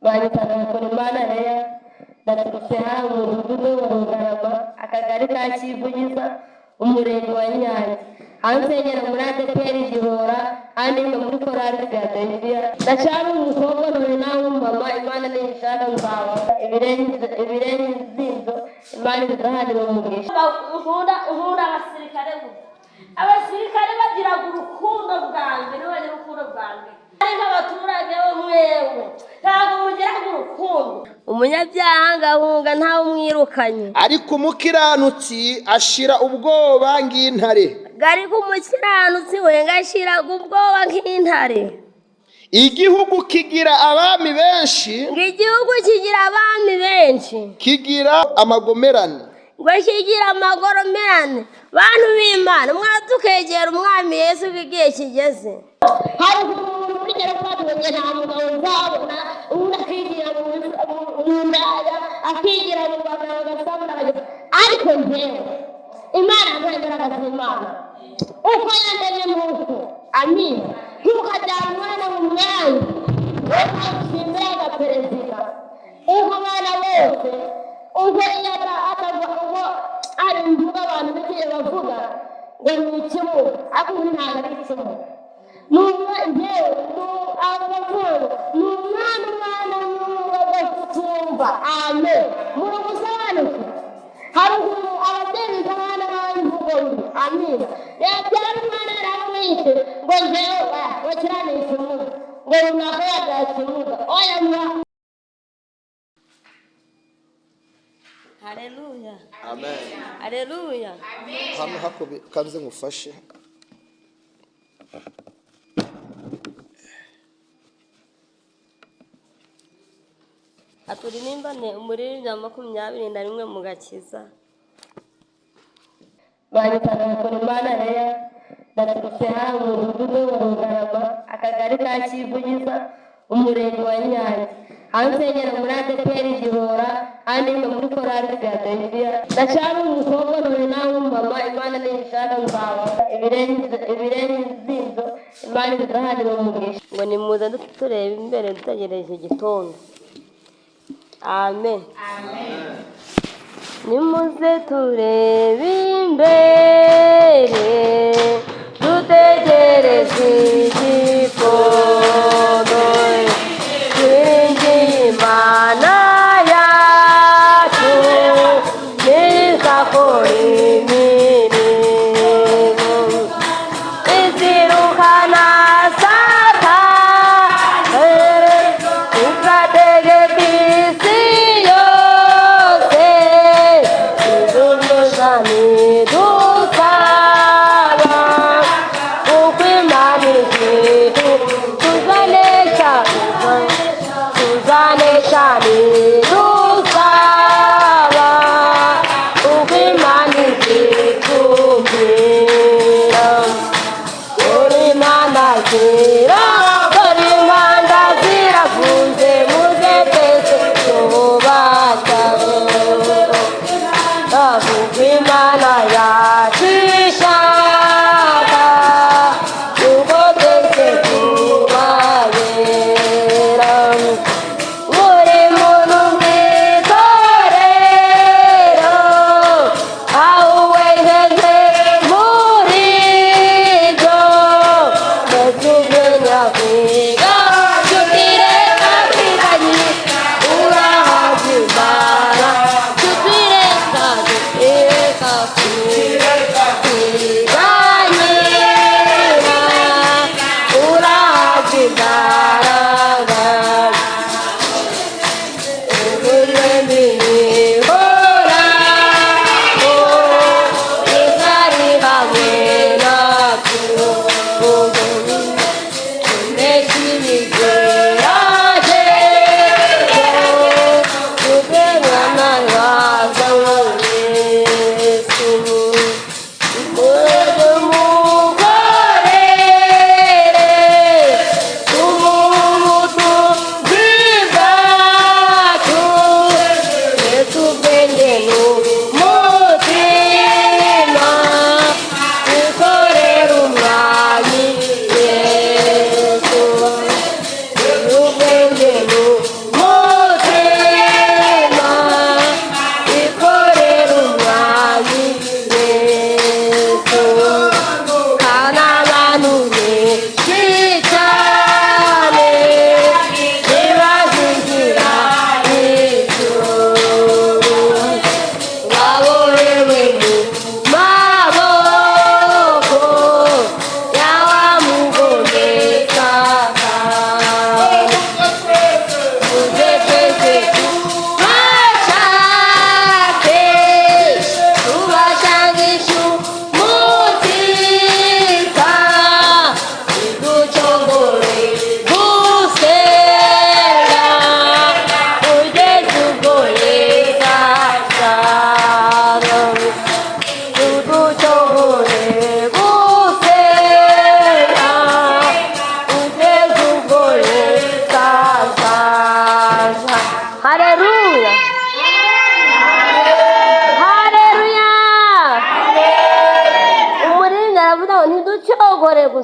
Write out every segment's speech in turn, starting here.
banyitaga Korimana Leya ndaturutse hano mu mudugudu wa Rugarama akagari ka Kivugiza umurenge wa Nyange hansengera muri ADEPR Gihora kandi muri korali Philadelphia ndashaka umukobwa none nawe mama Imana nishaka nzaba ibirenze Imana izahanira umugisha uhura abasirikare bagira urukundo bwanjye n'abanye urukundo bwanjye ariko abaturage bo mwewe ntabwo mugira urukundo umunyabyaha ngahunga ntawe umwirukanye ariko umukiranutsi ashira ubwoba nk'intare ariko umukiranutsi we ngashira ubwoba nk'intare igihugu kigira abami benshi igihugu kigira abami benshi kigira amagomerane ngo kigira amagoromerane bantu b'Imana mwatukegera umwami Yesu igihe kigeze hari umuntu urugero twaduye nta mugabo uzabona undi akigira mu ndaya akigira mu Rwanda bagasabana ariko njyewe Imana nzagaragaza Imana uko yandemye muntu amina ntukajyana umwana mu mwanya ukamusimbira agaperezida uko abana bose ubwo yaba atavuga ari imvuga abantu bigiye bavuga ngo ni ikimuga ariko ubu ntabwo ari ikimuga numva njyewe abavuga ni umwana bagatumva amen muri gusobanuka haruguru ababyeyi abana b'imvugo mbi amina yabyara umwana yaramwishe ngo njyewe wakirane ikimuga ngo runaka yabyaye ikimuga oya mwa. Haleluya. Amen. Haleluya. Hano hakobe kanze ngufashe. Aturimbane umuririmbyi wa 21 mu Gakiza. Banyitaga Korimana Leya ndaturutse hano mu mudugudu wa Rugarama akagari ka Kivugiza umurenge wa Nyange hansengera muri ADEPR Gihora kandi muri korali Philadelphia ndashaka umukobwa none nawe mama Imana nishaka nzaba ibirenze Imana izahanira umugisha Ngo ni muze turebe imbere dutegereje igitondo. Amen. Amen. Nimuze turebe imbere dutegereje igitondo Imana yacu nizakora imirimo izirukana Satani izategeka isi yose idunoza nidusaba kuko Imana igihe tuzanesha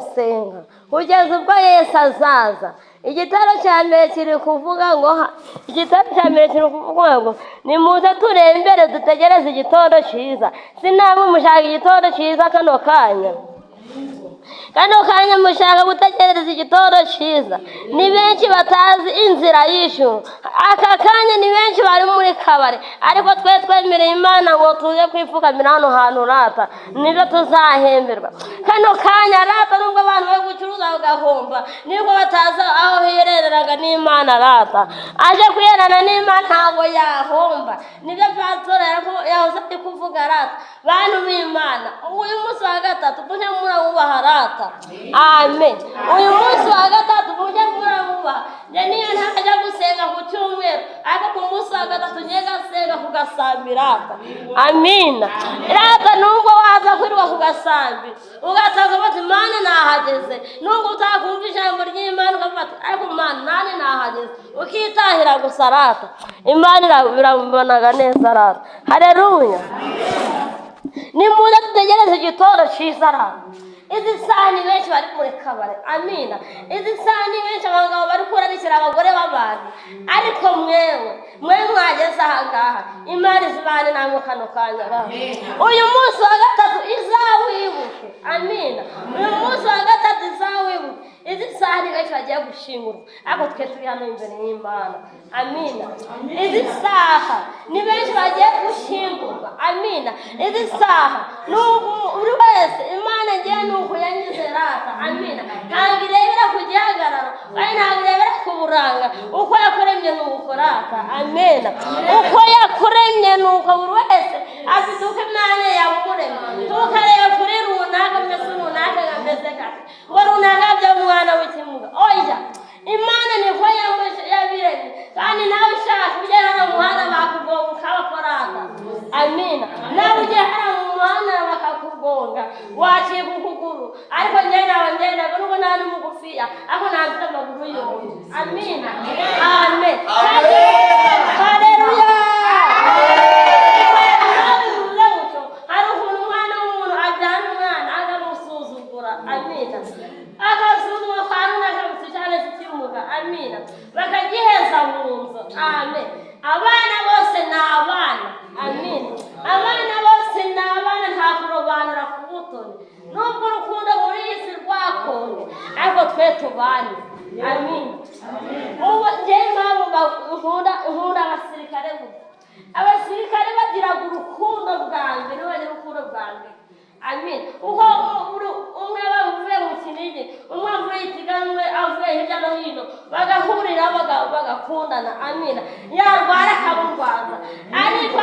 gusenga kugeza ubwo Yesu azaza. Igitero cya mbere kiri kuvuga ngo nimuze turebe imbere dutegereze igitondo cyiza. Sinamwe mushaka igitondo cyiza kano kanya mushaka gutegereza igitondo cyiza. Ni benshi batazi inzira y'ijuru. Aka kanya ni benshi bari muri kabare, ariko twe twemereye Imana ngo tuze kwipfukamira hano hantu rata, nibyo tuzahemberwa. Kano kanya rata, nubwo abantu bari gucuruza bagahomba, nibwo batazi aho hireraga n'Imana rata. Aje kwiherana n'Imana ntabwo yahomba. Nibyo pastor yahoze ari kuvuga rata. Bantu b'Imana, uyu munsi wa gatatu tuje murawubaha rata. Amen. Uyu munsi wa gatatu mujye murawubaha. Niyo ntajya gusenga ku cyumweru, ariko ku munsi wa gatatu ngiye gasenga ku gasambi rata. Amina. Rata, nubwo waza kwirirwa ku gasambi ugasanga bati Imana nahageze, nubwo utakumva ijambo ry'Imana ukavuga ariko Imana nane nahageze, ukitahira gusa rata. Imana biramubonaga neza rata. Haleluya. Nimuze dutegereze igitondo cyiza rata. Izi saha ni benshi bari muri kabare. Amina. Izi saha ni benshi abagabo bari kurarikira abagore b'abantu, ariko mwewe mwageze aha ngaha. Imana izibane namwe kano kanya rata. Uyu munsi wa gatatu izawibuke. Amina. Uyu munsi wa gatatu izawibuke. Izi saha ni benshi bagiye gushingurwa, ariko twe turi hano imbere y'Imana. Amina. Izi saha ni benshi bagiye gushingurwa. Amina. Izi saha buri wese Imana ngiye nuko yangize rata. Amina. Ntabwo irebera ku gihagararo, kandi ntabwo irebera ku buranga. Uko yakuremye nuko rata. Amina. Uko yakuremye nuko buri wese afite uko Imana yamuremye. Tukareba kuri runaka mbese runaka ngameze kati ngo runaka by'umwana w'ikimuga. Oya, Imana niko yabiremye, kandi nawe ushaka ujye hano mu muhanda bakugonga ukabakorata. Amina. Nawe ujye hano mu muhanda bakakugonga wacika ukuguru, ariko ngendaga nubwo nta n'umugufiya, ariko ntabwo amaguru yombi. Amina. Amen. Haleluya. Hari ukuntu umwana w'umuntu ajyana umwana akamusuzugura. Amina. Akasuzuma kwa runaka cyane kikimuga. Amina. Bakagiheza mu nzu. Amen. Abana bose ni abana. Amina. Abana bose ni abana, nta kurobanura ku butoni. Nubwo urukundo muri iyi si rwakonye, ariko twe tubane. Amina. Ubu njyewe mpamvu nkunda abasirikare gusa. Abasirikare bagiraga urukundo bwanjye, nibagira urukundo bwanjye. Amina. Uko umwe bavuye mu Kinigi, umwe avuye Ikiganwe, avuye hirya no hino, bagahurira bagakundana. Amina. Yarwara akamurwaza, ariko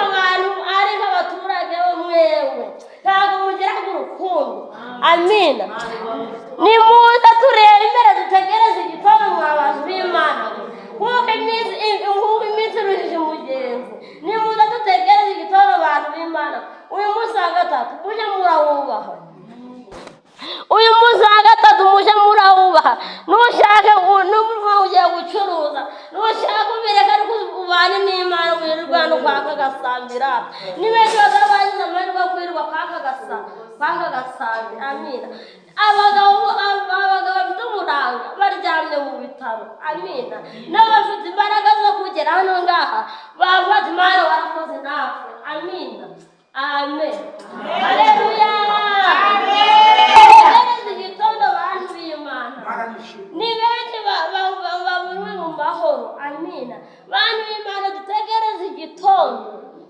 abaturage bo mwewe ntabwo mugeraga urukundo. Amina. Nimuze turebe imbere dutegereze igitondo mwa bantu b'Imana, kuko iminsi iruhije umugenzi. Nimuze dutegereze igitondo bantu b'Imana. Uyu munsi wa gatatu muje murawubaha. Uyu munsi wa gatatu muje murawubaha. Nushaka n'umurimo ugiye gucuruza, nushaka ubireka ariko ubane n'Imana wirirwa no kwaka gasambira. Ni benshi bazabagize amahirwe yo kwirirwa kwaka gasambi. Amina. Abagabo bafite umuranga baryamye mu bitaro. Amina. N'abafite imbaraga zo kugera hano ngaha bavuga Imana warakoze natwe. Amina. Amen. Haleluya. Tegereza igitondo bantu b'Imana. Ni benshi baburiwe mu mahoro. Amina. Bantu b'Imana dutegereze igitondo.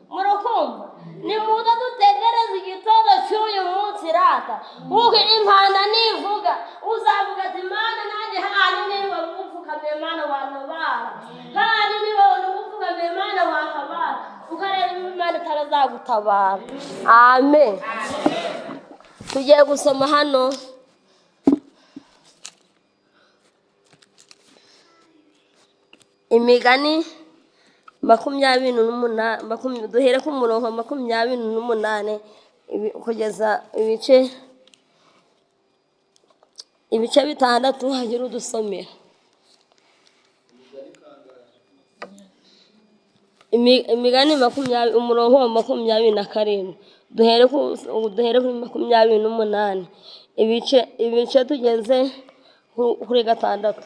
Murakumva? Nimuze dutegereze igitondo cy'uyu munsi rata. Kuko impanda nivuga uzavuga ati Imana nanjye hano niba mupfukamye Imana wantabara. Hano niba mupfukamye Imana wantabara. Ukareba Imana itarazagutabara. Amen. Tugiye gusoma hano Imigani 28, duhere ku murongo 28 kugeza ibice bitandatu. Hagira udusomera Imigani 20 umurongo wa 27. Duhere kuri 28. ibice tugeze kuri gatandatu.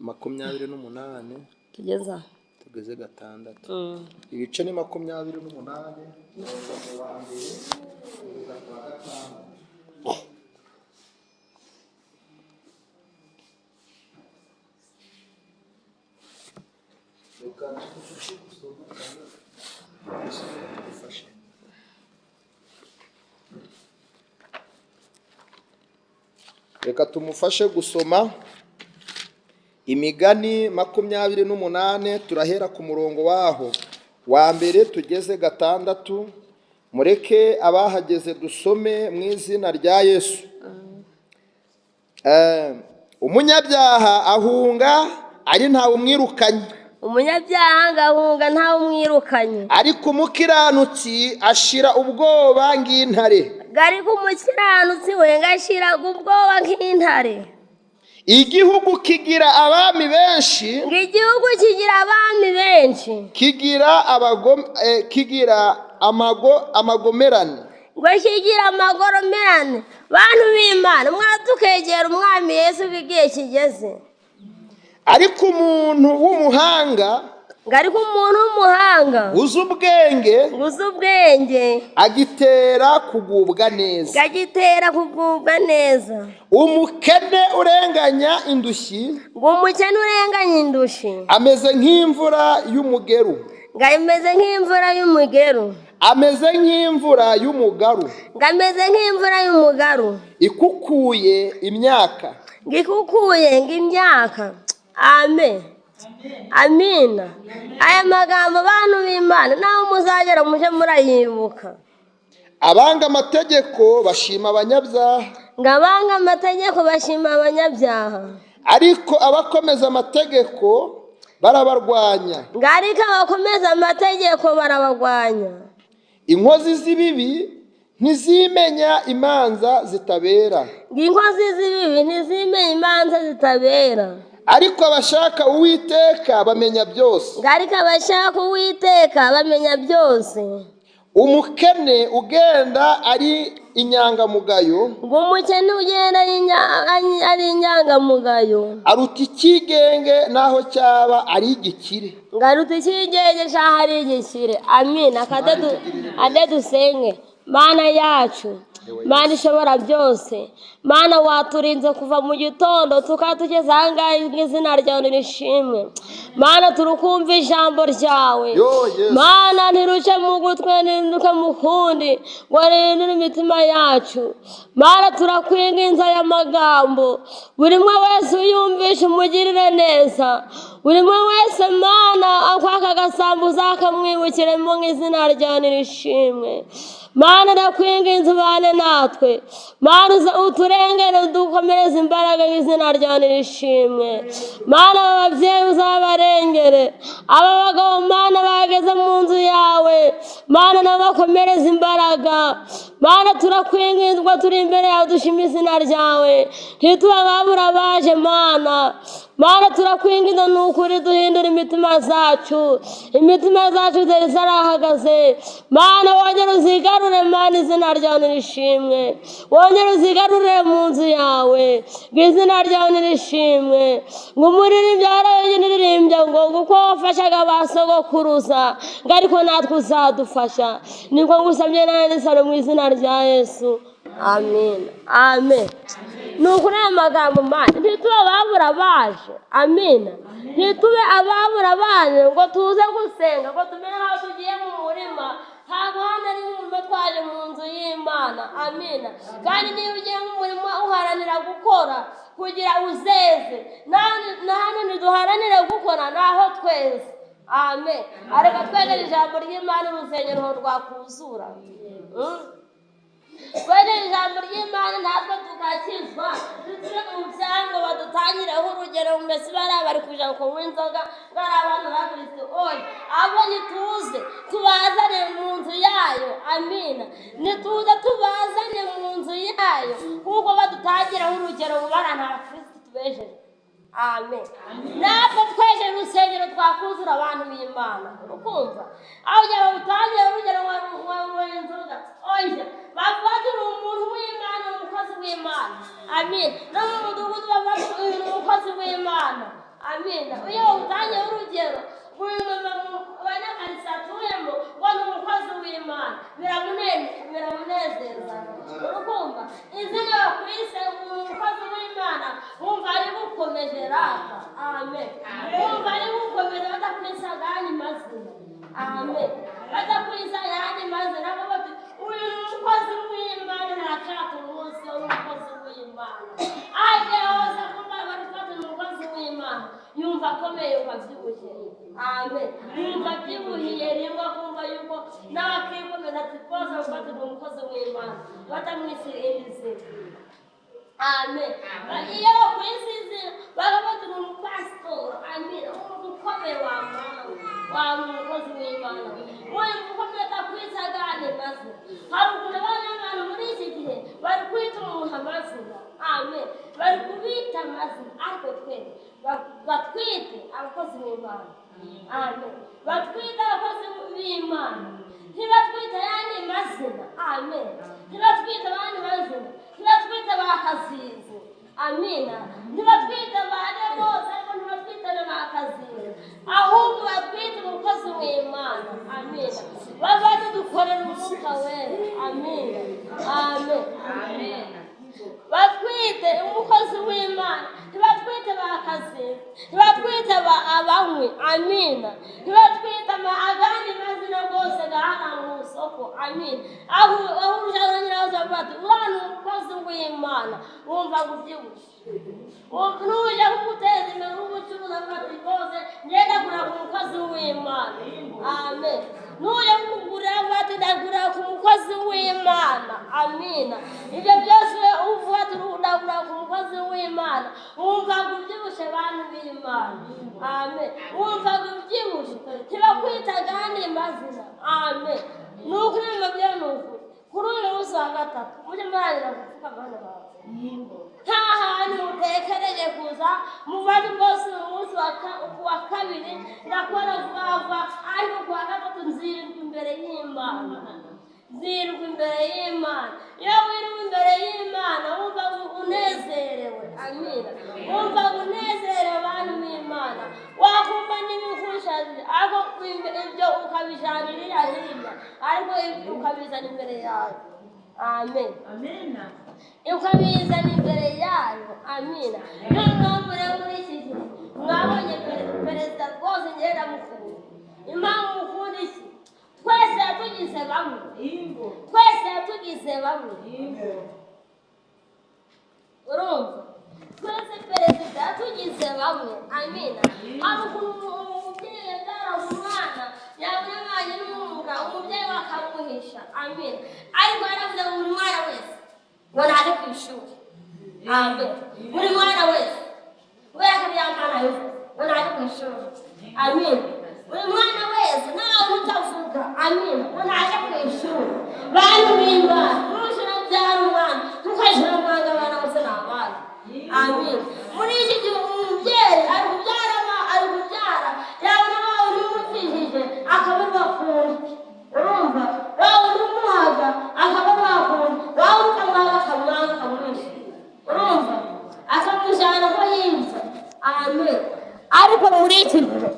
Makumyabiri n'umunani tugeze gatandatu. Ibice ni 28. Reka tumufashe gusoma Imigani 28. Turahera ku murongo waho wa mbere tugeze gatandatu. Mureke abahageze dusome mu izina rya Yesu. Umunyabyaha ahunga ari ntawe umwirukanye. Umunyabyaha ngahunga ntawe umwirukanye. Ariko umukiranutsi ashira ubwoba ng'intare. Ariko umukiranutsi we ngashira ubwoba nk'intare. Igihugu kigira abami benshi. Igihugu kigira abami benshi. Kigira amagomerane. Ngo kigira amagoromerane. Bantu b'Imana mwatukegera umwami Yesu igihe kigeze. Ariko umuntu w'umuhanga uzi ubwenge agitera kugubwa neza. Umukene urenganya indushyi ameze nk'imvura y'umugaru ikukuye imyaka. Amen. Amina. Aya magambo bantu b'Imana naho muzagera muje murayibuka. Abanga amategeko bashima abanyabyaha. Ariko abakomeza amategeko barabarwanya. Inkozi z'ibibi ntizimenya imanza zitabera. Ariko abashaka Uwiteka bamenya byose. Umukene ugenda ari inyangamugayo. Aruta ikigenge naho cyaba ari igikire. Amina. Ade dusenge. Mana yacu, Mana ishobora byose, Mana waturinze kuva mu gitondo tukatugeza ahangaha izina ryawe nirishimwe. Mana turukumva ijambo ryawe. Mana ntiruce mu gutwi ntiruke mu kundi ngo rindire imitima yacu. Mana turakwinginze aya magambo buri umwe wese uyumvishe umugirire neza. Buri umwe wese Mana akwaka agasambu uzakamwibukiremo nk'izina ryawe nirishimwe. Mana ndakwinginze ubane natwe. Mana uturengere udukomereze imbaraga y'izina ryawe nirishimwe. Mana ababyeyi uzabarengere. Aba bagabo Mana bageze mu nzu yawe, Mana nabo bakomereze imbaraga. Mana turakwinginze turi imbere yawe dushima izina ryawe. Ntituba babura baje Mana. Mana turakwinginze n'ukuri duhindura imitima zacu zari zarahagaze. Mana wongere uzigarure Mana izina ryawe nirishimwe. Wongere uzigarure mu nzu yawe izina ryawe nirishimwe. Ngo umuririmbyi yararirimbye ngo kuko wafashaga ba sogokuruza ngo ariko natwe uzadufasha. Niko ngusabye nawe nisano mu izina rya Yesu. Amen. Amen. Nukuri aya magambo Mana ntitube ababura baje. Amina. Ntitube ababura baje ngo tuze gusenga ngo tumenye aho tugiye mu murima. Ntabwo hano ari mu twaje mu nzu y'Imana. Amina. Kandi niba ugiye mu murima uharanira gukora kugira uzeze, na hano ntiduharanire gukora naho twese. Amen. Areka twegere ijambo ry'Imana urusengero rwakuzura. Twegere ijambo ry'Imana natwe tukakizwa. Dutire mu byango badutangireho urugero mbese bari kuja kunywa inzoga bari abantu baguritse oya. Abo nituze tubazane mu nzu yayo. Amina. Nituze tubazane mu nzu yayo kuko badutangiraho urugero bana nta Kristo tubejeje. amen. Natwe tweje urusengero twakuzura abantu b'Imana ukumva aho ugera utangiye urugero wa inzoga oya bavuga uri umuntu w'Imana umukozi w'Imana amen. No mu mudugudu bavuga uri umukozi w'Imana amen. Iyo utangiye urugero abanyakanisa atuyemo ngo ni umukozi w'Imana biramunezeza urukumva izina bakwise umukozi w'Imana wumva ari bukomeje rata amen. Wumva ari bukomeje batakwisa ayandi mazina amen. Batakwisa ayandi mazina ngo bati uyu ni umukozi w'Imana ntacyaka umunsi w'umukozi w'Imana ajye hose kumva bari gufata umukozi w'Imana yumva akomeye ukabyibushye amen. Yumva abyibuhiye rimwe kumva yuko nawe akikomeza ati rwose gufatira umukozi w'Imana batamwise irindi zina amen. Iyo ku isi izina bagafatira umupasitori amen umuntu ukomeye wa mukozi w'Imana wumva ukomeye atakwita agane mazina. Hari ukuntu abantu muri iki gihe bari kwita umuntu amazina amen. Bari kubita amazina ariko twe batwite abakozi b'Imana amen. Batwite abakozi b'Imana ntibatwite ayandi mazina amen. Ntibatwite abandi mazina ntibatwite bakazizi amina. Ntibatwite abandi bose ariko ntibatwite n'abakazizi ahubwo batwite umukozi w'Imana amina. Bavane dukorera umwuka wera amina amen. Batwite umukozi w'Imana ntibatwite bakazizi ntibatwite abanywi amina. Ntibatwite agandi mazina rwose gahana mu isoko amina. aho ujya nyiraho bati uriya ni umukozi w'Imana wumva ubyibushye nujya kuguteza imbere ubucuruzi bati rwose ngenda kugura ku mukozi w'Imana amen. Nujya kugurira bati ndagurira ku mukozi w'Imana amina. Ibyo byose uvuga ati ndagurira ku mukozi w'Imana wumva ubyibushye bantu b'Imana amen. Wumva ubyibushye ntibakwita agandi mazina amen. Nuko ibintu byo ni ukuri kuri uyu munsi wa gatatu mujye murangira gupfuka abana bawe nta hantu mutekereje kuza muvane rwose uyu munsi wa kabiri ndakora vuba vuba ariko ku wa gatatu nzirirwa imbere y'Imana nzirirwa imbere y'Imana. Iyo wirirwa imbere y'Imana wumva unezerewe amina. Wumva unezerewe abantu b'Imana wakumva n'ibikushije ariko ibyo ukabijyanirira hirya ariko ukabizana imbere yawe amen. Ukabizana imbere yayo amina. Niyo mpamvu rero muri iki gihe mwabonye perezida rwose ngenda mukunda. Impamvu mukunda iki twese yatugize bamwe twese yatugize bamwe urumva twese perezida yatugize bamwe amina. Hari ukuntu umubyeyi yabyara umwana yabona amanye n'umwuga umubyeyi bakamuhisha amina. Ariko yaravuze ngo buri mwana wese ngo naje ku ishuri amen. Buri mwana wese kubera ko byamana ngo naje ku ishuri amina. Buri mwana wese nawe utavuga amina ngo naje ku ishuri. Bantu b'Imana ntushira byara umwana ntukashira umwana abana bose ni abana amina. Muri iki gihe umubyeyi ari kubyara yabona wawe n'umukijije akaba bakunda urumva wawe n'umuhaga akaba bakunda wawe ukamwaga akamwanga akamwisha urumva akamujyana aho yinze amen. Ariko muri iki gihe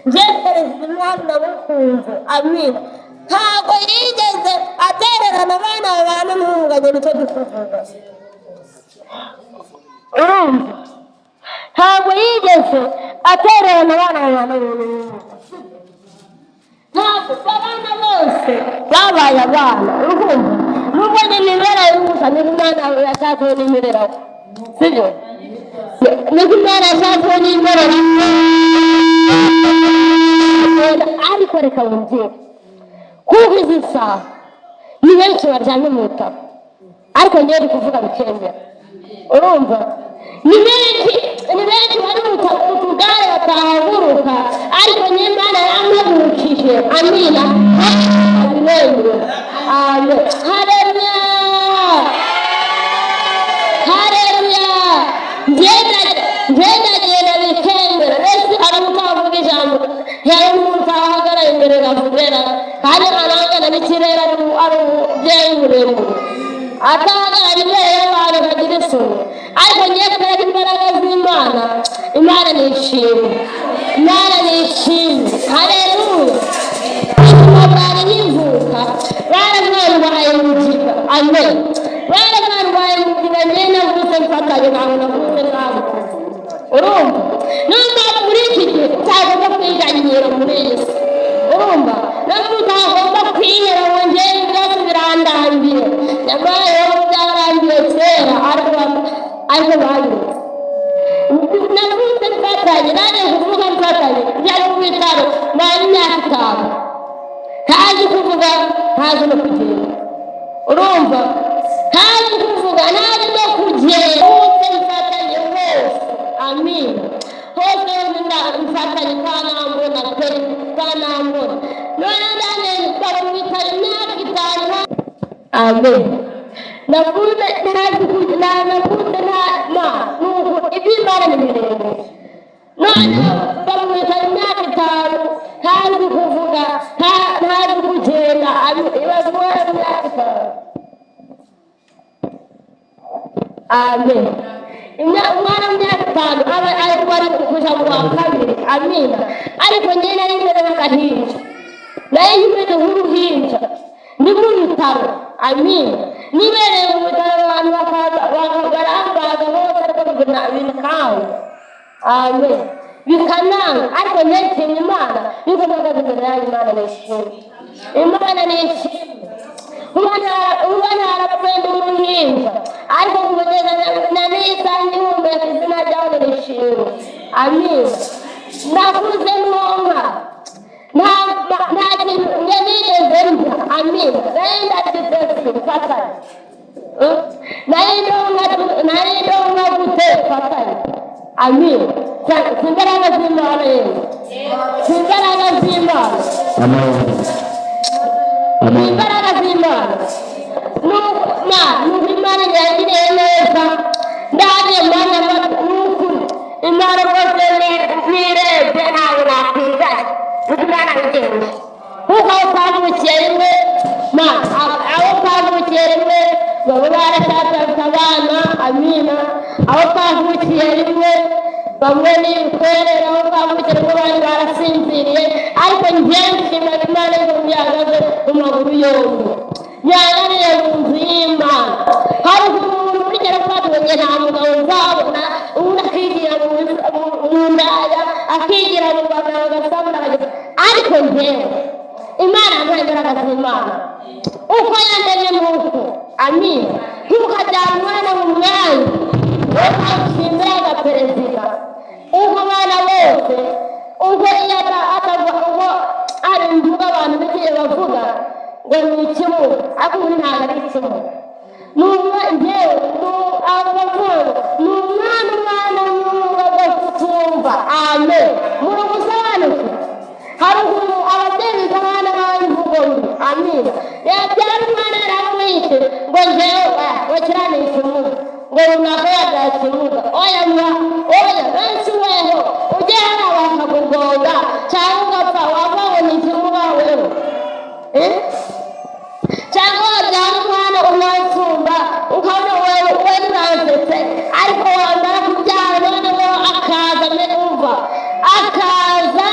njye perezida umwana namukunze amina. Ntabwo yigeze atererana abana babana n'umuganye nicyo dukuvuga urumva. Ntabwo yigeze atererana abana babana n'umuganye. Ntabwo abana bose babaye abana urumva. Nubwo n'imibera y'ubusa n'imana yashakaho n'imireraho sibyo niko imana yashakaho n'imireraho ariko reka wumvire kuko izi saha ni benshi baryamye mu bitaro ariko njyewe ndi kuvuga bikemera urumva. Ni benshi bari mu tugare batahaguruka ariko n'Imana yampagurukije amina. Amen. Haleluya. Ngenda kandi arangana n'ikirere ari umubyeyi muremure atangana imbere y'abantu bagira isoni ariko ngiye kureba imbaraga z'Imana. Imana ni ishimwe, Imana ni ishimwe. Haleluya. Ubuzima bwawe n'ivuka baramwarwaye mu giga. Amen. Baramwarwaye mu giga njye navuze mfatanye nawe navuze nawe. Urumva nubwo muri iki gihe utagomba kwiganyira muri iyi si. Urumva nubwo utagomba kwihera ngo njyewe ibibazo birandangiye nyamara rero byarangiye kera ariko babiretse. Navuze mfatanye nanjye kuvuga mfatanye byari mu bitaro mara imyaka 5 ntazi kuvuga ntazi no kugenda. Urumva ntazi kuvuga ntazi no kugenda hose mfatanye hose. Amina. Hose mfatanye kanambona kweri kanambona none ndane kwa mu bitaro imyaka 5. Amen. Navuze ntazi kugenda navuze nuko iby'Imana ni miremire. None bamwita imyaka 5 ntazi kuvuga ntazi kugenda ibibazo imyaka 5. Amen. Umwana w'imyaka 5 aba ari kuja mu wa kabiri. Amina. Ariko njye nari imbere y'agahinja naye nyimeze nk'uruhinja ndi mu bitaro. Amina. Nibereye mu bitaro abantu bakabarambaga bose ariko bikawe. Amen. Bikananga ariko ntinya Imana bikomaga imbere y'Imana n'ishimwe. Imana n'ishimwe. Umwana arapenda uruhinja ariko kugeza na n'isange ihumeka izina ryawe n'ishimwe. Amina. Nakuze n'onka nta kintu njye nigeze ndya. Amina. Nayo ndagitetse mfatanye nayo ndonka guteka mfatanye. Amina. Imbaraga z'Imana yewe, imbaraga z'Imana, imbaraga z'Imana. Nuko Imana yagiriye neza ndaje Imana n'ukuri. Imana rwose nirebye ntabwo nakwigana Imana bigenze kuko aho twavukiye rimwe aho twavukiye rimwe baba barashatse abana. Amina. aho twavukiye rimwe bamwe ni ibikwerere aho twavukiye rimwe bari barasinziriye ariko njyewe nshimira Imana y'ukuntu yahagaze mu maguru yombi yagariye mu nzu y'Imana. Hari umuntu urigera kwatuye nta mugabo uzabona ubundi akigira mu ndaya akigira mu bagabo agasabura ariko njyewe Imana yampaye imbaraga z'Imana uko yandemye nuko. Amina. ntukajyana umwana mu mwanya ukawusimbura agaperezida ubwo abana bose ubwo ubwo ari imvugo abantu bigiye bavuga ngo ni ikimuga ariko ubundi ntabwo ari ikimuga. N'ubwo njyewe abavuga ni umwana kutumva. Amen. muri gusobanukirwa hari ukuntu ababyeyi abana b'imvugo mbi. Amina. yabyara umwana yaramwishe ngo njyewe wakirane ikimuga ngo runaka yabyaye ikimuga. Oya benshi weho ugera bakakugonga cyangwa ugapfa wababona ikimuga wewe cyangwa wabyara umwana umwasumba ukabona wewe uransetse ariko wamara kubyara noneho akaza umva akaza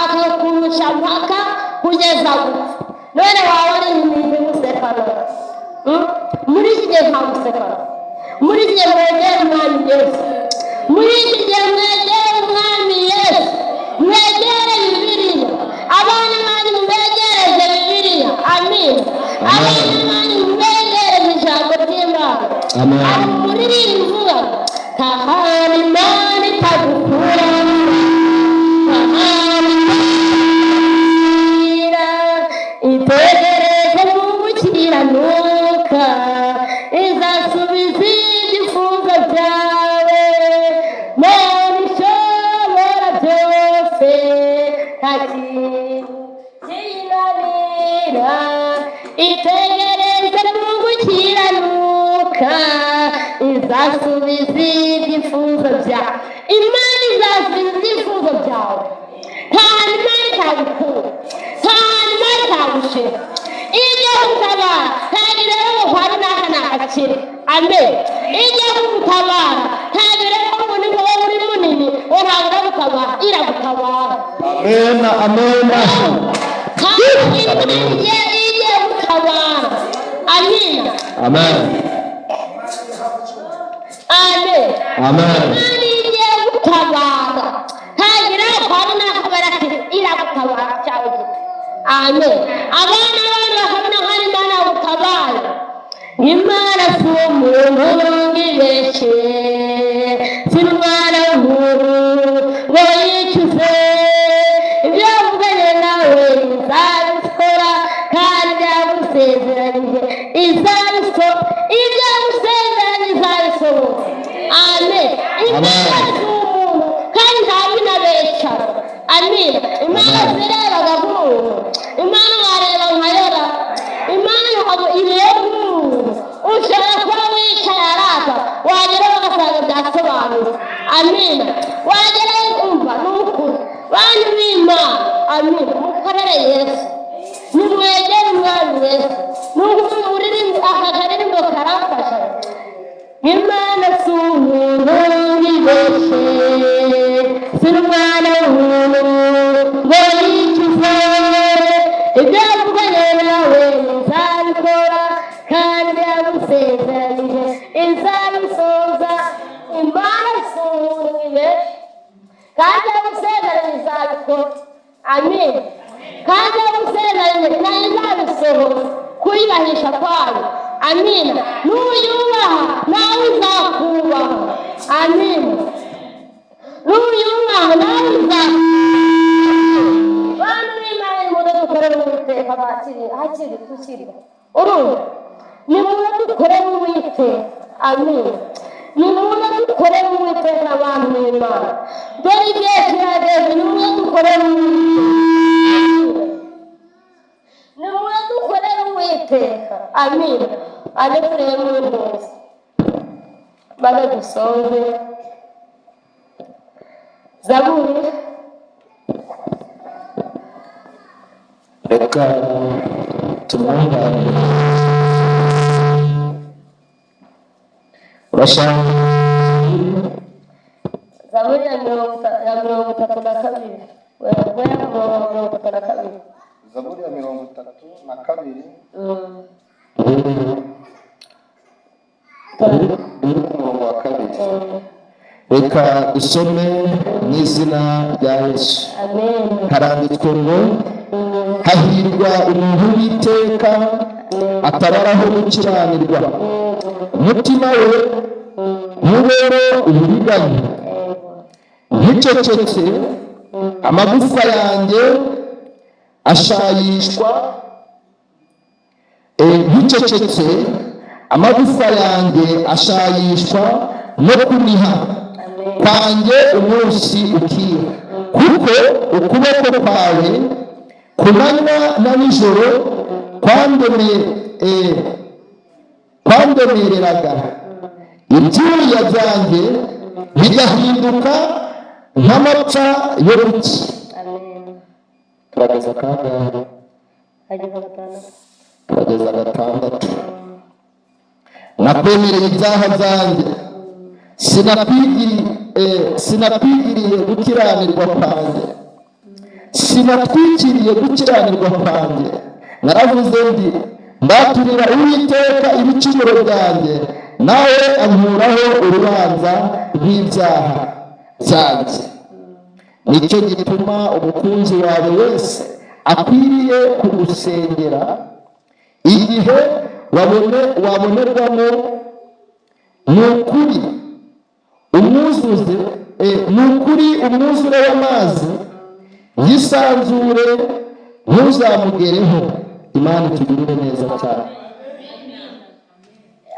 akakurusha mpaka kugeza gupfa none waba ari ibintu gusekana. Muri iki gihe nta gusekana. Muri iki gihe mwegere Umwami Yesu. Muri iki gihe mwegere Umwami Yesu. Mwegere Bibiliya. Abana banyu mbegereze Bibiliya. Amina. Abana banyu mbegereze ijambo ry'Imana. Aho muririmba nta hantu Imana itagukura. Itegereze mu gukiranuka izasubiza ibyifuzo byawe. Mana ishobora byose nta kintu kinanira. Itegereze mu gukiranuka izasubiza ibyifuzo byawe. Imana izasubiza ibyifuzo byawe. Nta Imana itabikura. Nta Imana amen. Igiye kugutabara ntabwo rero ngo ni wowe uri munini ntabwo iragutabara, iragutabara. Amen, amen. Kandi igiye gutabara. Amina. Amen. Amen. Amen. Kandi igiye gutabara ntagira kwari nakubera ati iragutabara cyawe. Amen. Abana bakabona hari Imana gutabara. Imana si umuntu ngibeshe, si umwana w'umuntu ngo yicuze, ibyo yavuganye nawe izabikora kandi yagusezeranyije izabikora, ibyo yagusezeranyije izabisohoza. Amen. Imana si umuntu kandi ntabinabesha. Amen. Imana zirebaga nk'umuntu, Imana wareba nkayora, Imana ntabwo ireba nk'umuntu. Ushobora kuba wicaye arata wagera bagasanga byasobanutse. Amen. Wagera umva n'ukuri bantu b'Imana. Amen. Mukorere Yesu, nimwegere umwami Yesu. N'ubwo uririmba aka karirimbo karamfasha. Imana si umuntu ngibeshe, si umwana w'umuntu ngo yicuze, ibyo yavuganye nawe izabikora kandi yagusezeranyije izabisohoza. Imana si umuntu ngibeshe kandi yagusezeranyije izabikora. Amen. Kandi yagusezeranyije nayo izabisohoza kuyubahisha kwayo. Amina. Nuyubaha nawe uzakubaha. Amina. Nuyubaha nawe uzakubaha. Bantu b'Imana nimuze dukorere Uwiteka hakiri tukiri. Urumva? Nimuze dukorere Uwiteka. Amina. Nimuze dukorere Uwiteka abantu b'Imana. Dore igihe kirageze, nimuze dukorere Uwiteka. Nimuze dukorere Uwiteka. Amina. Ariko rero mwese maze dusoze Zaburi. Reka tumwunganire. Urashaka Zaburi ya 32. Wewe ya 32. Zaburi ya 32. Uri ku murongo wa 2. Reka dusome mu izina rya Yesu. Amen. Haranditswe ngo hahirwa umuntu w'Iteka atabaraho gukiranirwa, umutima we ntubere uburiganya. Nkicecetse amagufa yanjye ashayishwa, nkicecetse amagufa yanjye ashayishwa no kuniha kwanjye umunsi ukira, kuko ukuboko kwawe ku manywa na nijoro kwandemereraga, ibyuya byanjye bigahinduka nk'amapfa yo guki. Turageza kangahe? Turageza 6. Nakwemereye ibyaha byanjye, sinakwigiriye gukiranirwa kwanjye, sinatwikiriye gukiranirwa kwanjye. Naravuze ndi mbaturira Uwiteka ibicumuro byanjye, nawe ankuraho urubanza rw'ibyaha byanjye. Nicyo gituma umukunzi wawe wese akwiriye kugusengera igihe wabonerwamo. Nukuri umwuzure w'amazi yisanzure ntuzamugereho. Imana itugirire neza cyane.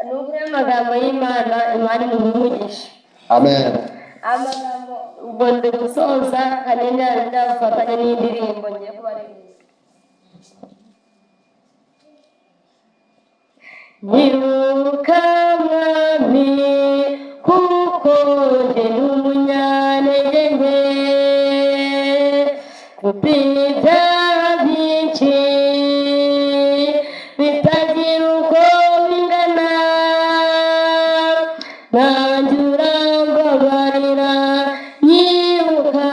Nubwo amagambo y'Imana, Imana imumugisha. Amen. Amagambo ubwo ndi gusoza kanini ndafatanya n'indirimbo ngiye kubaririmba. Nyiruka mwami kuko ndi umunyantege nke, mfite byinshi bitagira uko bingana, nanjye urambabarira nyibuka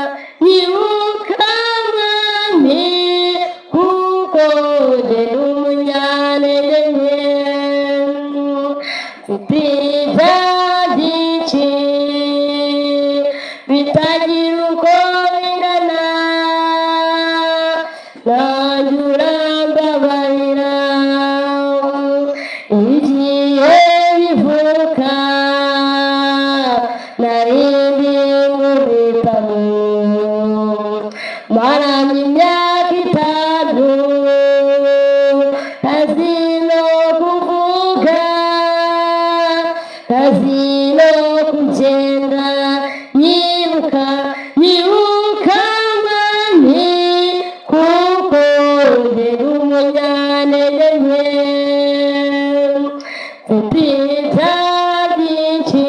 nyibuka mwami kuko ndi umunyantege nke mfite ibyaha byinshi bitagira uko bingana nanjye urambabarira igihe bivuka narindi mu bitaro maranye imyaka 5 ntazi no kuvuga ntazi no kugenda nyibuka nyibuka mwami kuko ndi umunyantege nke mfite ibyaha byinshi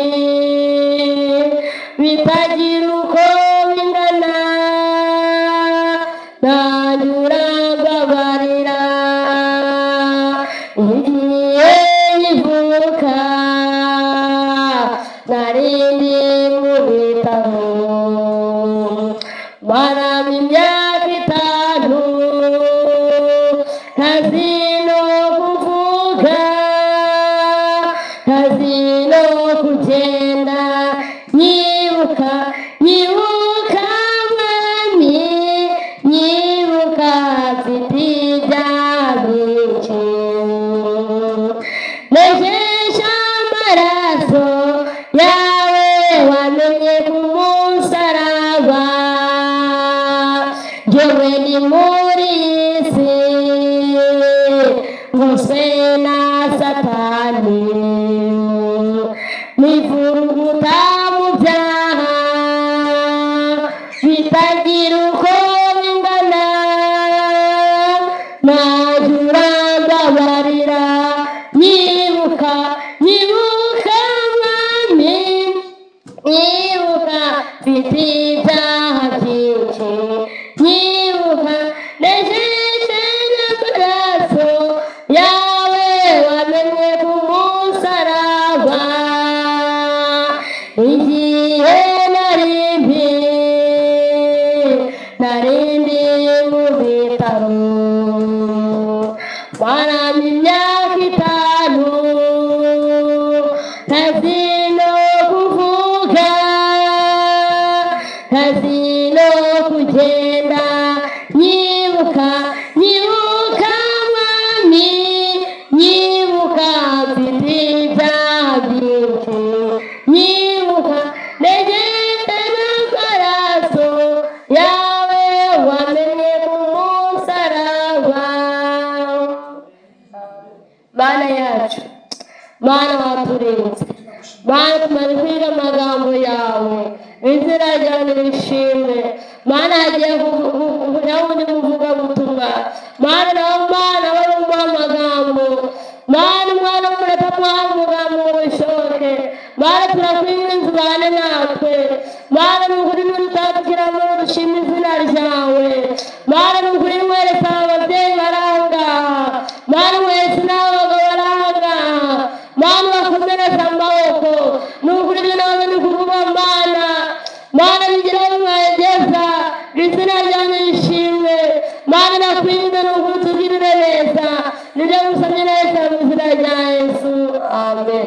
bitagira uko bingana nanjye urambabarira igihe nkivuka narindi mu bitaro maramo imyaka 5 ntazi no kuvuga ntazi no kugenda nyibuka nyibuka mwami nyibuka mfite ibyaha byinshi nejesha amaraso yawe wamenye ku musaraba njyewe ni muri iyi si ngose na satani nivuruguta mu byaha bitagira uko bingana nanjye urambabarira nyibuka nyibuka mwami nyibuka mfite ibyaha byinshi nyibuka nejeje n'amaraso yawe wamenye ku musaraba igihe narindi mu bitaro maramo imyaka 5 ntazi no kuvuga ntazi no kugenda nyibuka nyibuka mwami nyibuka mfite ibyaha byinshi nyibuka nejeje n'amaraso yawe wamenye ku musaraba Mana yacu Mana waturinze Mana tumaze kwiga amagambo yawe izina ryawe rishimwe Mana hagiye kuvuga muvugabutumwa Mana nawe Mana barumva amagambo Mana umwana w'umureta muha umugambo ngo bishoboke Mana turakwinginze ubane natwe Mana ni ukuri ntutatugiramo dushima izina ryawe Mana ni ukuri mwereka ababyeyi barangaha Mana mweretse n'abagabo barangaha Mana bakomereza amaboko ni ukuri ibyo nawe ni kuvuga Mana Mana bigira aho mwageza izina ryawe rishimwe Mana nakwinginze ni ukuri utugirire neza nibyo musabye neza mu izina rya Yesu amen